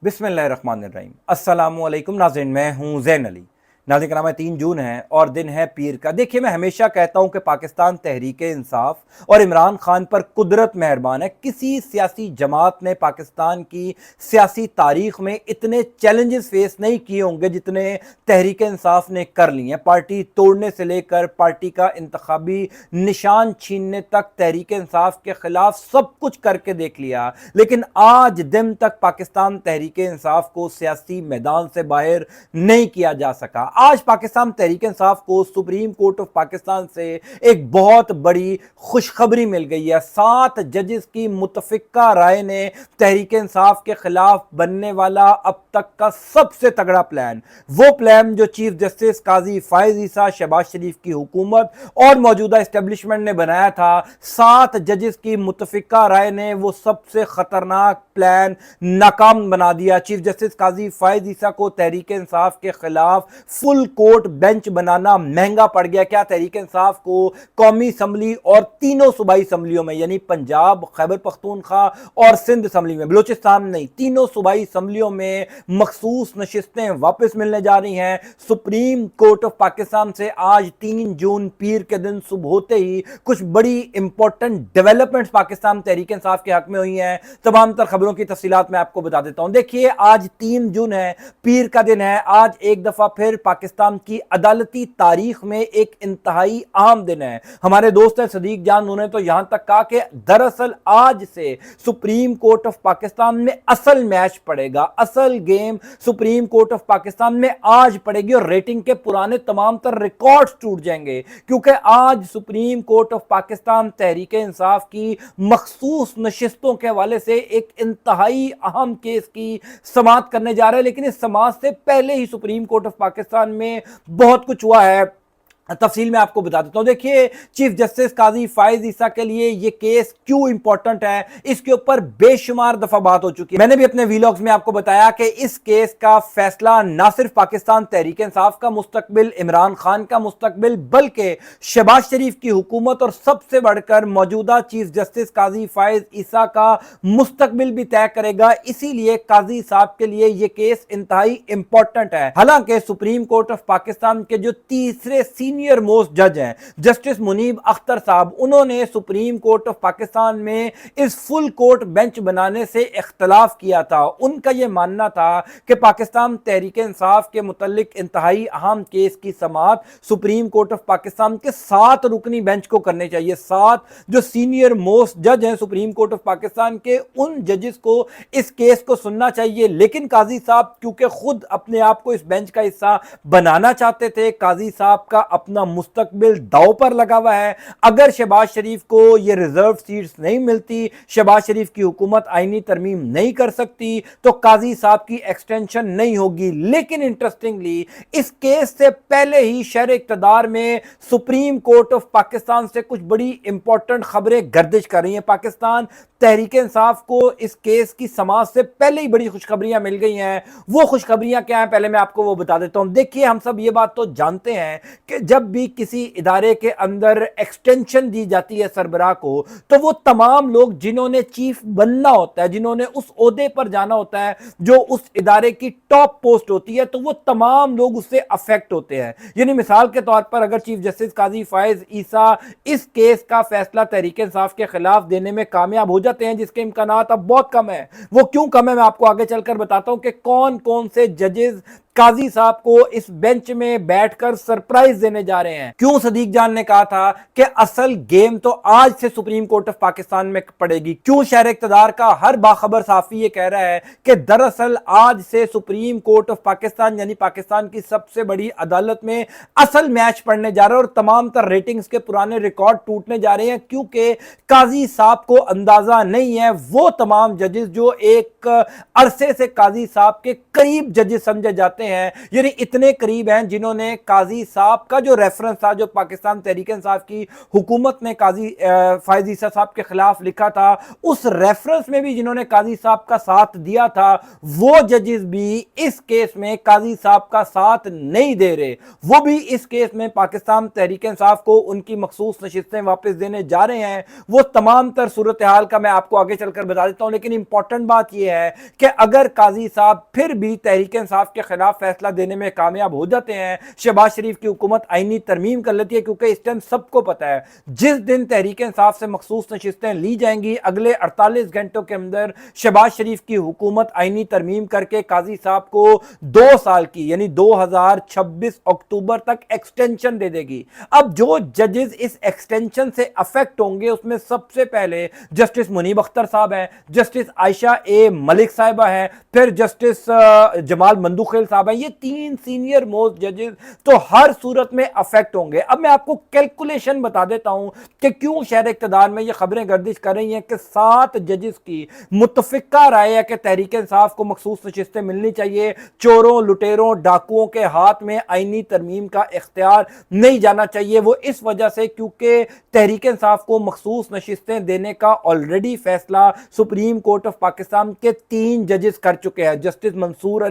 बिस्मिल्लाहिर्रहमानिर्रहीम। अस्सलाम वालेकुम नाज़रीन, मैं हूँ ज़ैन अली। नाज़रीन का नाम है 3 जून है और दिन है पीर का। देखिए, मैं हमेशा कहता हूँ कि पाकिस्तान तहरीक इंसाफ और इमरान खान पर कुदरत मेहरबान है। किसी सियासी जमात ने पाकिस्तान की सियासी तारीख में इतने चैलेंजेस फेस नहीं किए होंगे जितने तहरीक इंसाफ ने कर लिए हैं। पार्टी तोड़ने से लेकर पार्टी का इंतखाबी निशान छीनने तक तहरीक इंसाफ के खिलाफ सब कुछ करके देख लिया, लेकिन आज दिन तक पाकिस्तान तहरीक इंसाफ को सियासी मैदान से बाहर नहीं किया जा सका। आज पाकिस्तान तहरीक इंसाफ को सुप्रीम कोर्ट ऑफ पाकिस्तान से एक बहुत बड़ी खुशखबरी मिल गई है। 7 जजेस की मुतफिका राय ने तहरीक इंसाफ के खिलाफ बनने वाला अब तक का सबसे तगड़ा प्लान, वो प्लान जो चीफ जस्टिस काजी फायज ईसा, शहबाज शरीफ की हुकूमत और मौजूदा एस्टेब्लिशमेंट ने बनाया था, 7 जजेस की मुतफिका राय ने वो सबसे खतरनाक प्लान नाकाम बना दिया। चीफ जस्टिस काजी फायज ईसा को तहरीक इंसाफ के खिलाफ फुल कोर्ट बेंच बनाना महंगा पड़ गया। क्या तहरीक इंसाफ को कौमी असम्बली और तीनों सूबाई असम्बलियों में, यानी पंजाब, खैबर पख्तूनख्वा और सिंध असम्बली में, बलूचिस्तान नहीं, तीनों सूबाई असम्बलियों में मखसूस नशिस्तें वापस मिलने जा रही हैं। सुप्रीम कोर्ट ऑफ पाकिस्तान से आज 3 जून पीर के दिन सुबह होते ही कुछ बड़ी इंपॉर्टेंट डेवलपमेंट्स पाकिस्तान तहरीक इंसाफ के हक में हुई हैं। तमाम तर खबरों की तफसीलात मैं आपको बता देता हूं। देखिए, आज 3 जून है, पीर का दिन है। आज एक दफा फिर पाकिस्तान की अदालती तारीख में एक इंतहाई अहम दिन है। हमारे दोस्त हैं सदीक जान, उन्होंने तो यहां तक कहा कि दरअसल आज से सुप्रीम कोर्ट ऑफ पाकिस्तान में असल मैच पड़ेगा, असल game supreme court of Pakistan में आज पड़ेगी और रेटिंग के पुराने तमाम तर रिकॉर्ड्स टूट जाएंगे, क्योंकि आज supreme court of Pakistan Tehreek Insaf की मखसूस नशिस्तों के हवाले से एक इंतहाई अहम केस की समाअत करने जा रहा है। लेकिन इस समाअत से पहले ही सुप्रीम कोर्ट ऑफ पाकिस्तान में बहुत कुछ हुआ है, तफसील में आपको बता देता हूं। देखिए, चीफ जस्टिस काजी फायज ईसा के लिए यह केस क्यों इंपॉर्टेंट है, इसके ऊपर बेशुमार दफा बात हो चुकी है। मैंने भी अपने वीलॉग्स में आपको बताया कि इस केस का फैसला ना सिर्फ पाकिस्तान तहरीक इंसाफ का मुस्तकबिल, इमरान खान का मुस्तकबिल, बल्कि शहबाज शरीफ की हुकूमत और सबसे बढ़कर मौजूदा चीफ जस्टिस काजी फायज ईसा का मुस्तकबिल भी तय करेगा। इसीलिए काजी साहब के लिए यह केस इंतहाई इंपॉर्टेंट है। हालांकि सुप्रीम कोर्ट ऑफ पाकिस्तान के जो तीसरे सीनियर मोस्ट जज हैं, जस्टिस मुनीब अख्तर साहब, उन्होंने सुप्रीम कोर्ट ऑफ पाकिस्तान में इस फुल कोर्ट बेंच बनाने से इख्तलाफ किया था। उनका यह मानना था कि पाकिस्तान तहरीक इंसाफ के मुतल्लिक इंतहाई अहम केस की समाअत सुप्रीम कोर्ट ऑफ पाकिस्तान के 7 रुकनी बेंच को करनी चाहिए। 7 जो सीनियर मोस्ट जज हैं सुप्रीम कोर्ट ऑफ पाकिस्तान के, उन जजेस को इस केस को सुनना चाहिए। लेकिन काजी साहब क्योंकि खुद अपने आप को इस बेंच का हिस्सा बनाना चाहते थे, काजी साहब का अपना मुस्तकबिल दांव पर लगा हुआ है। अगर शहबाज शरीफ को ये रिजर्व सीट्स नहीं मिलती, शहबाज शरीफ की हुकूमत आईनी तरमीम नहीं कर सकती, तो काजी साहब की एक्सटेंशन नहीं होगी। लेकिन इंटरेस्टिंगली इस केस से पहले ही शहर इक़्तिदार में सुप्रीम कोर्ट ऑफ पाकिस्तान से कुछ बड़ी इंपॉर्टेंट खबरें गर्दिश कर रही हैं। पाकिस्तान तहरीक इंसाफ को इस केस की समाअत से पहले ही बड़ी खुशखबरियां मिल गई हैं। वो खुशखबरियां क्या हैं, पहले मैं आपको वो बता देता हूं। देखिए, हम सब ये बात तो जानते हैं कि जब भी किसी इदारे के अंदर एक्सटेंशन दी जाती है सरबराह को, तो वो तमाम लोग जिन्होंने चीफ बनना होता है, जिन्होंने उस ओहदे पर जाना होता है, जो उस इदारे की टॉप पोस्ट होती है, तो वो तमाम लोग उससे अफेक्ट होते हैं। यानी मिसाल के तौर पर अगर चीफ जस्टिस काजी फायज ईसा इस केस का फैसला तहरीक इंसाफ के खिलाफ देने में कामयाब हो जाते हैं, जिसके इम्कानात अब बहुत कम है, वो क्यों कम है मैं आपको आगे चलकर बताता हूं कि कौन कौन से जजेस काजी साहब को इस बेंच में बैठकर सरप्राइज देने जा रहे हैं। क्यों सदीक जान ने कहा था कि असल गेम तो आज से सुप्रीम कोर्ट ऑफ पाकिस्तान में पड़ेगी। क्यों शहर इक़्तिदार का हर बाखबर साफी ये कह रहा है कि दरअसल आज से सुप्रीम कोर्ट ऑफ पाकिस्तान यानी पाकिस्तान की सबसे बड़ी अदालत में असल मैच पड़ने जा रहा है और तमाम तर रेटिंग्स के पुराने रिकॉर्ड टूटने जा रहे हैं। क्योंकि काजी साहब को अंदाजा नहीं है, वो तमाम जजेस जो एक अरसे से काजी साहब के करीब जजेस समझे जाते हैं, हैं, यानी इतने करीब हैं जिन्होंने काजी साहब का जो रेफरेंस था, जो पाकिस्तान तहरीक इंसाफ की हुकूमत ने काजी फायज ईसा साहब के खिलाफ लिखा था, उस रेफरेंस में भी जिन्होंने काजी साहब का साथ दिया था, वो जजेस भी इस केस में काजी साहब का साथ नहीं दे रहे। वो भी इस केस में पाकिस्तान तहरीक इंसाफ को उनकी मखसूस नशिस्तें वापस देने जा रहे हैं। वो तमाम तर सूरत हाल का मैं आपको आगे चलकर बता देता हूं, लेकिन इंपॉर्टेंट बात यह है कि अगर काजी साहब फिर भी तहरीक इंसाफ के खिलाफ फैसला देने में कामयाब हो जाते हैं, शहबाज शरीफ की हुकूमत आईनी तरमीम कर लेती है, क्योंकि इस टाइम सबको पता है जिस दिन तहरीक इंसाफ से मखसूस नशिस्तें ली जाएंगी, अगले 48 घंटों के अंदर शहबाज शरीफ की हुकूमत आईनी तरमीम करके काजी साहब को 2 साल की यानी 2026 अक्टूबर तक एक्सटेंशन दे देगी। अब जो जजेस इस एक्सटेंशन से अफेक्ट होंगे उसमें सबसे पहले जस्टिस मुनीब अख्तर साहब हैं, जस्टिस आयशा ए मलिक साहिबा हैं, फिर जस्टिस जमाल मंदुखेल साहब हैं। ये 3 सीनियर मोस्ट जजेस तो हर सूरत में अफेक्ट होंगे। अब मैं आपको कैलकुलेशन बता देता हूं कि क्यों शहर इक़्तिदार में ये खबरें गर्दिश कर रही हैं कि 7 जजेस की मुत्तफिका राय है कि तहरीक इंसाफ को मखसूस नशिस्तें मिलनी चाहिए, चोरों लुटेरों डाकुओं के हाथ में आईनी तरमीम का इख्तियार नहीं जाना चाहिए। वो इस वजह से क्योंकि तहरीक इंसाफ को मखसूस नशिस्तें देने का ऑलरेडी फैसला सुप्रीम कोर्ट ऑफ पाकिस्तान के 3 जजेस कर चुके हैं, जस्टिस मंसूर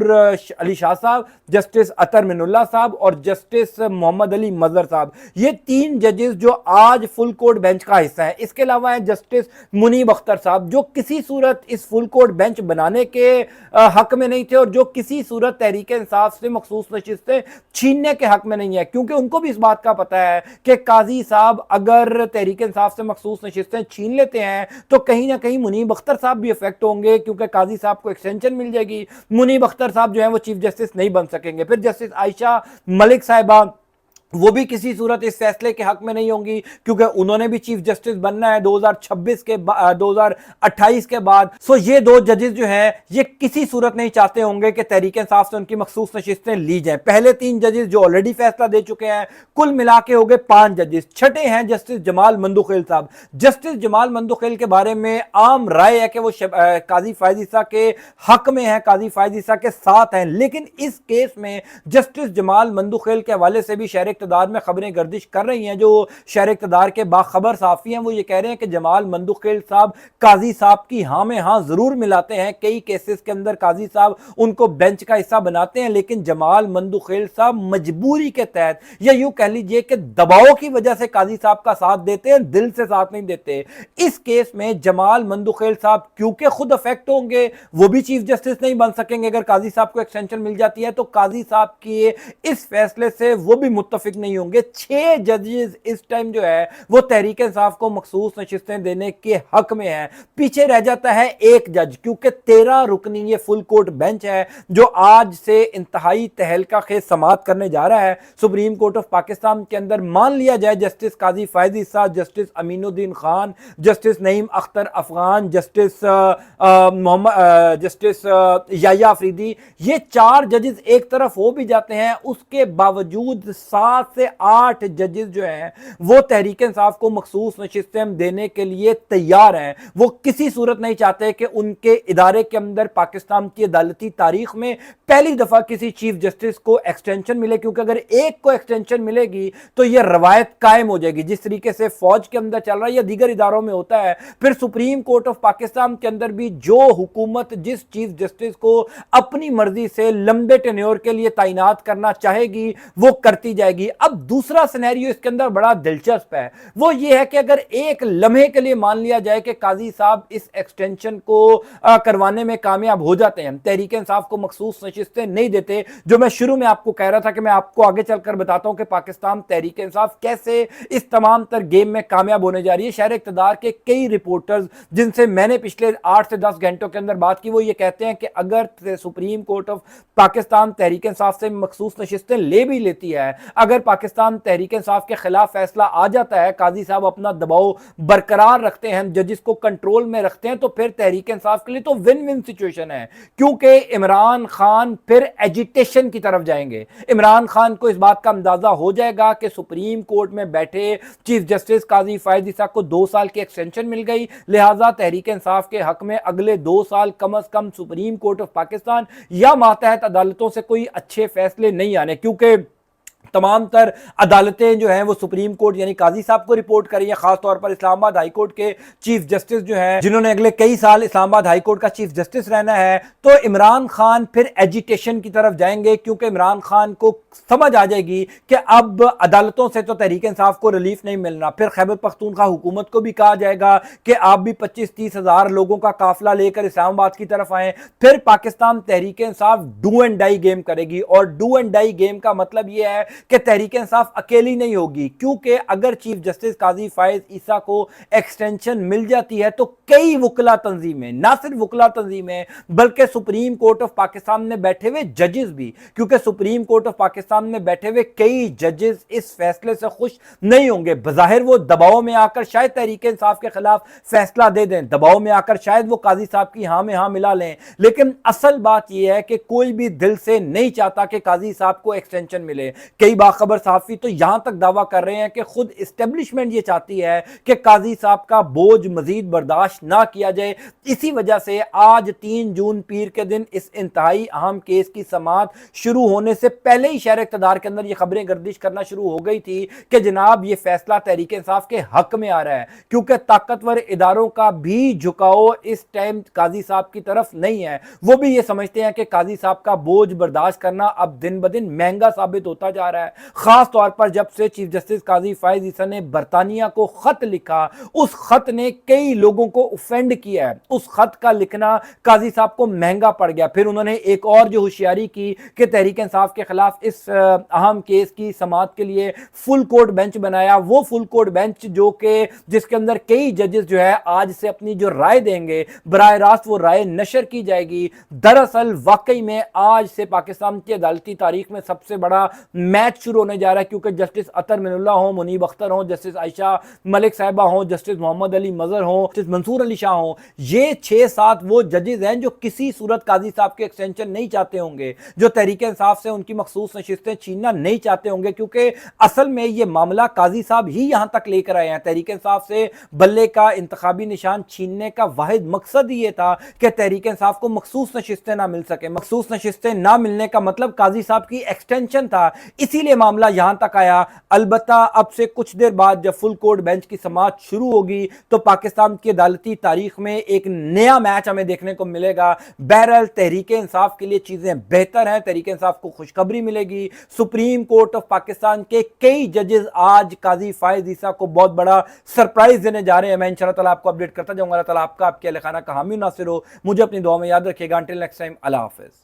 अली शाह साहब, जस्टिस अतर मिनुल्लाह साहब और जस्टिस मोहम्मद अली मजहर साहब। ये 3 जजेस जो आज फुल कोर्ट बेंच का हिस्सा है। इसके अलावा है जस्टिस मुनीब अख्तर साहब, जो किसी सूरत इस फुल कोर्ट बेंच बनाने के हक में नहीं थे और जो किसी सूरत तहरीक इंसाफ से मखसूस नशिस्तें छीनने के हक में नहीं है, क्योंकि उनको भी इस बात का पता है कि काजी साहब अगर तहरीक इंसाफ से मखसूस नशिस्तें छीन लेते हैं तो कहीं ना कहीं मुनीब अख्तर साहब भी इफेक्ट होंगे, क्योंकि काजी साहब को एक्सटेंशन मिल जाएगी। मुनीब अख्तर साहब जो है वो चीफ जस्टिस नहीं बन सकेंगे। फिर जस्टिस आयशा मलिक साहिबा, वो भी किसी सूरत इस फैसले के हक में नहीं होंगी, क्योंकि उन्होंने भी चीफ जस्टिस बनना है 2026 के 2028 के बाद। सो ये 2 जजेस जो हैं ये किसी सूरत नहीं चाहते होंगे कि तहरीक इंसाफ से उनकी मखसूस नशिस्तें ली जाएं। पहले 3 जजेस जो ऑलरेडी फैसला दे चुके हैं, कुल मिला के हो गए 5 जजेस। छठे हैं जस्टिस जमाल मंदुखेल साहब। जस्टिस जमाल मंदुखेल के बारे में आम राय है कि वो काजी फायज ईसा के हक में है, काजी फायज ईसा के साथ हैं, लेकिन इस केस में जस्टिस जमाल मंदुखेल के हवाले से भी शहर इक़्तिदार में खबरें गर्दिश कर रही हैं। जो शहर इक़्तिदार के बाखबर साफ़ी हैं वो ये कह रहे हैं कि जमाल मंदुखेल साहब काजी साहब की हाँ में हाँ जरूर मिलाते हैं। कई केसेस के अंदर काजी साहब उनको बेंच का हिस्सा बनाते हैं, लेकिन जमाल मंदुखेल साहब मजबूरी के तहत या यूं कह लीजिए कि दबाव की वजह से काजी साहब का साथ देते हैं, दिल से साथ नहीं देते। इस केस में जमाल मंदुखेल साहब क्योंकि खुद अफेक्ट होंगे, वो भी चीफ जस्टिस नहीं बन सकेंगे। अगर काजी साहब को एक्सटेंशन मिल जाती है तो काजी साहब की इस फैसले से वो भी मुत्तफिक नहीं होंगे। 6 जजेस इस टाइम जो है वो तहरीक इंसाफ को मखसूस नशिस्तें देने के हक में है। पीछे रह जाता है 1 जज, क्योंकि 13 रुकनी ये फुल कोर्ट बेंच है जो आज से इंतहाई तहलका खेज समाअत करने जा रहा है सुप्रीम कोर्ट ऑफ पाकिस्तान के अंदर। मान लिया जाए justice Qazi Faez Isa, justice Aminuddin Khan, justice Naeem Akhtar Afghan, justice Yahya Afridi, ये 4 जजेस एक तरफ हो भी जाते हैं, उसके बावजूद 7 से 8 जजेस जो हैं वो तहरीक इंसाफ को मखसूस नशिस्तें देने के लिए तैयार हैं। वो किसी सूरत नहीं चाहते कि उनके इदारे के अंदर पाकिस्तान की अदालती तारीख में पहली दफा किसी चीफ जस्टिस को एक्सटेंशन मिले, क्योंकि अगर एक को एक्सटेंशन मिलेगी तो यह रवायत कायम हो जाएगी जिस तरीके से फौज के अंदर चल रहा है या दीगर इदारों में होता है। फिर सुप्रीम कोर्ट ऑफ पाकिस्तान के अंदर भी जो हुकूमत जिस चीफ जस्टिस को अपनी मर्जी से लंबे टेन्योर के लिए तैनात करना चाहेगी वो करती जाएगी। अब दूसरा सिनेरियो इसके अंदर बड़ा दिलचस्प है, वो ये है कि अगर एक लम्हे के लिए मान लिया जाए कि काजी साहब इस एक्सटेंशन को करवाने में कामयाब हो जाते हैं, तहरीक इंसाफ को मखसूस नशिस्तें नहीं देते, जो मैं शुरू में आपको कह रहा था कि मैं आपको आगे चलकर बताता हूं कि पाकिस्तान तहरीक इंसाफ कैसे इस तमाम तर गेम में कामयाब होने जा रही है। शहर इक़्तिदार के कई रिपोर्टर्स जिनसे मैंने पिछले 8 से 10 घंटों के अंदर बात की, वो ये कहते हैं कि अगर supreme court of Pakistan Tehreek Insaf से मखसूस नशिस्तें ले भी लेती है, अगर اگر پاکستان تحریک انصاف کے خلاف فیصلہ آ جاتا ہے، قاضی صاحب اپنا دباؤ برقرار رکھتے ہیں، ججز کو کنٹرول میں رکھتے ہیں، تو پھر تحریک انصاف کے لیے تو ون ون سچویشن ہے، کیونکہ عمران خان پھر ایجیٹیشن کی طرف جائیں گے۔ عمران خان کو اس بات کا اندازہ ہو جائے گا کہ سپریم کورٹ میں بیٹھے چیف جسٹس قاضی فائز عیسیٰ کو 2 سال کی ایکسٹینشن مل گئی، لہٰذا تحریک انصاف کے حق میں اگلے 2 سال کم از کم سپریم کورٹ آف پاکستان یا ماتحت عدالتوں سے کوئی اچھے فیصلے نہیں آنے، کیونکہ تمام تر عدالتیں جو ہیں وہ سپریم کورٹ یعنی قاضی صاحب کو رپورٹ کر رہی ہیں، خاص طور پر اسلام آباد ہائی کورٹ کے چیف جسٹس جو ہیں جنہوں نے اگلے کئی سال اسلام آباد ہائی کورٹ کا چیف جسٹس رہنا ہے، تو عمران خان پھر ایجیٹیشن کی طرف جائیں گے، کیونکہ عمران خان کو سمجھ آ جائے گی کہ اب عدالتوں سے تو تحریک انصاف کو ریلیف نہیں ملنا، پھر خیبر پختونخوا حکومت کو بھی کہا جائے گا کہ آپ بھی 25-30 ہزار لوگوں کا قافلہ لے کر اسلام آباد کی طرف آئیں، پھر Pakistan Tehreek Insaf do and die game کرے گی، اور ڈو اینڈ ڈائی گیم کا مطلب یہ ہے کہ تحریک انصاف اکیلی نہیں ہوگی، کیونکہ اگر چیف جسٹس قاضی فائز عیسیٰ کو ایکسٹینشن مل جاتی ہے تو کئی وکلا تنظیمیں، نہ صرف وکلا تنظیمیں بلکہ سپریم کورٹ آف پاکستان میں بیٹھے ہوئے ججز بھی، کیونکہ سپریم کورٹ آف پاکستان میں بیٹھے ہوئے کئی ججز اس فیصلے سے خوش نہیں ہوں گے۔ بظاہر وہ دباؤ میں آ کر شاید تحریک انصاف کے خلاف فیصلہ دے دیں، دباؤ میں آ کر شاید وہ قاضی صاحب کی ہاں میں ہاں ملا لیں، لیکن اصل بات یہ ہے کہ کوئی بھی دل سے نہیں چاہتا کہ قاضی صاحب کو ایکسٹینشن ملے۔ کئی باخبر صحافی تو یہاں تک دعویٰ کر رہے ہیں کہ خود اسٹیبلشمنٹ یہ چاہتی ہے کہ قاضی صاحب کا بوجھ مزید برداشت نہ کیا جائے، اسی وجہ سے آج 3 جون پیر کے دن اس انتہائی اہم کیس کی سماعت شروع ہونے سے پہلے ہی شہر اقتدار کے اندر یہ خبریں گردش کرنا شروع ہو گئی تھی کہ جناب یہ فیصلہ تحریک انصاف کے حق میں آ رہا ہے، کیونکہ طاقتور اداروں کا بھی جھکاؤ اس ٹائم قاضی صاحب کی طرف نہیں ہے، وہ بھی یہ سمجھتے ہیں کہ قاضی صاحب کا بوجھ برداشت کرنا اب دن بدن مہنگا ثابت ہوتا جا رہا ہے، خاص طور پر جب سے چیف جسٹس قاضی فائز عیسیٰ نے برطانیہ کو خط لکھا، اس خط نے کئی لوگوں کو افینڈ کیا ہے، اس خط کا لکھنا قاضی صاحب کو مہنگا پڑ گیا۔ پھر انہوں نے ایک اور جو ہوشیاری کی کہ تحریک انصاف کے خلاف اس اہم کیس کی سماعت کے لیے فل کورٹ بینچ بنایا، وہ فل کورٹ بینچ جو کہ جس کے اندر کئی ججز جو ہے آج سے اپنی جو رائے دیں گے، براہ راست وہ رائے نشر کی جائے گی۔ دراصل واقعی میں آج سے پاکستان کی عدالتی تاریخ میں سب سے بڑا میچ شروع ہونے جا رہا ہے، کیونکہ جسٹس اطہر من اللہ ہوں، منیب اختر ہوں، جسٹس عائشہ ملک صاحبہ ہوں، جسٹس محمد علی مظہر ہوں، جسٹس منصور علی شاہ ہوں، یہ 6-7 وہ ججز ہیں جو کسی صورت قاضی صاحب کے ایکسٹینشن نہیں چاہتے ہوں گے، جو تحریک انصاف سے ان کی مخصوص نشستیں چھیننا نہیں چاہتے ہوں گے، کیونکہ اصل میں یہ معاملہ قاضی صاحب ہی یہاں تک لے کر آئے ہیں۔ تحریک انصاف سے بلے کا انتخابی نشان چھیننے کا واحد مقصد یہ تھا کہ تحریک انصاف کو مخصوص نشستیں نہ مل سکیں، مخصوص نشستیں نہ ملنے کا مطلب قاضی صاحب کی ایکسٹینشن تھا، اسی لیے معاملہ یہاں تک آیا۔ البتہ اب سے کچھ دیر بعد جب فل کورٹ بینچ کی سماعت شروع ہوگی تو پاکستان کی عدالتی تاریخ میں ایک نیا میچ ہمیں دیکھنے کو ملے گا۔ بہرحال تحریک انصاف کے لیے چیزیں بہتر ہیں، تحریک انصاف کو خوشخبری ملے گی، سپریم کورٹ آف پاکستان کے کئی ججز آج قاضی فائز عیسیٰ کو بہت بڑا سرپرائز دینے جا رہے ہیں۔ میں انشاءاللہ تعالیٰ آپ کو اپڈیٹ کرتا جاؤں گا۔ اللہ تعالیٰ آپ کا آپ کے اہل خانہ کا حامی و ناصر ہو۔ مجھے اپنی دعا میں یاد رکھیے گا۔ انٹل نیکسٹ ٹائم، اللہ حافظ۔